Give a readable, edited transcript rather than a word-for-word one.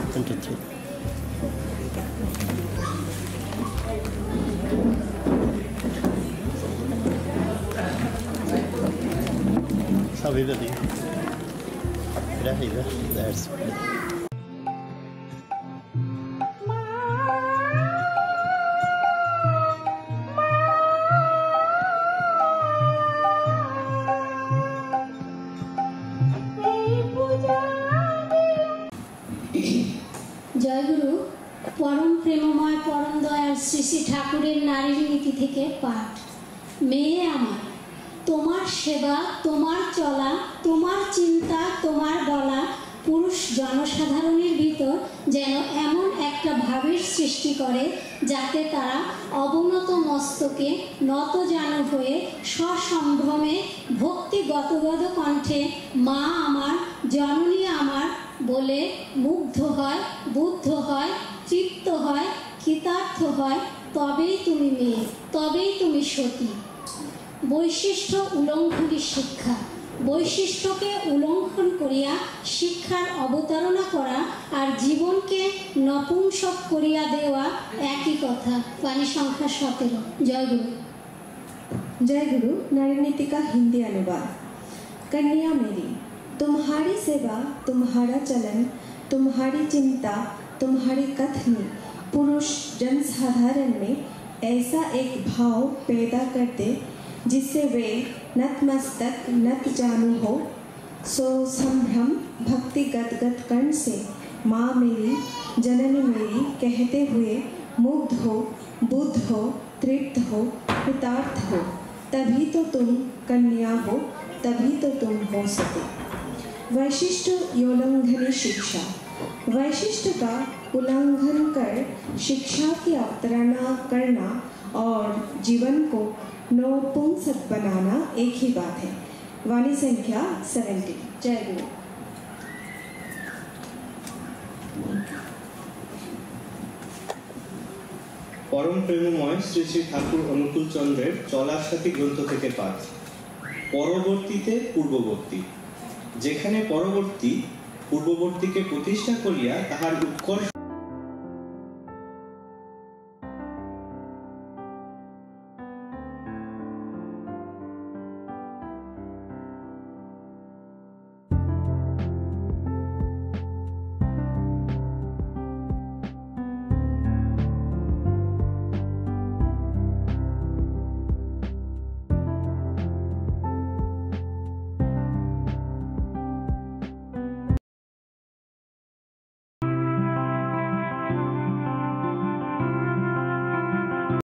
1, 2, 3. Salve dali. Gravida. There's. জয়গুরু পরম প্রেমময় পরম দয়ার শ্রী শ্রী ঠাকুরের নারীর নীতি থেকে পাঠ। মেয়ে আমার, তোমার সেবা, তোমার চলা, তোমার চিন্তা, তোমার বলা পুরুষ জনসাধারণের ভিতর যেন এমন একটা ভাবের সৃষ্টি করে যাতে তারা অবনত মস্তকে নতজানু হয়ে সসম্ভ্রমে ভক্তি গদগদ কণ্ঠে মা আমার, জননী আমার বলে মুগ্ধ হয়, বুদ্ধ হয়, তৃপ্ত হয়, কৃতার্থ হয়। তবেই তুমি মেয়ে, তবেই তুমি সতী। বৈশিষ্ট্য উল্লঙ্ঘনী শিক্ষা। বৈশিষ্ট্যকে উল্লঙ্ঘন করিয়া শিক্ষার অবতারণা করা আর জীবনকে নপুংসক করিয়া দেওয়া একই কথা। বাণী সংখ্যা 17। জয়গুরু। जयगुरु नारी नीति का हिंदी अनुवाद। कन्या मेरी, तुम्हारी सेवा, तुम्हारा चलन, तुम्हारी चिंता, तुम्हारी कथनी पुरुष जनसाधारण में ऐसा एक भाव पैदा कर दे जिससे वे नतमस्तक नत जानू हो। सो संभ्रम भक्ति गदगद कर्ण से माँ मेरी, जननी मेरी कहते हुए मुग्ध हो, बुद्ध हो, तृप्त हो, कृतार्थ हो। तभी तो तुम कन्या हो, तभी तो तुम हो सके। वैशिष्ट योल्लंघनी शिक्षा। वैशिष्ट का उल्लंघन कर शिक्षा की अवतारणा करना और जीवन को नपुंसक बनाना एक ही बात है। वाणी संख्या 70। जय गुरु। परम प्रेममय श्री श्री ठाकुर अनुकूल चंद्रेर चलार साथी ग्रंथ থেকে পাঠ। পরবর্তীতে পূর্ববর্তী। যেখানে পরবর্তী পূর্ববর্তীকে প্রতিষ্ঠা করিয়া তাহার উৎকর্ষ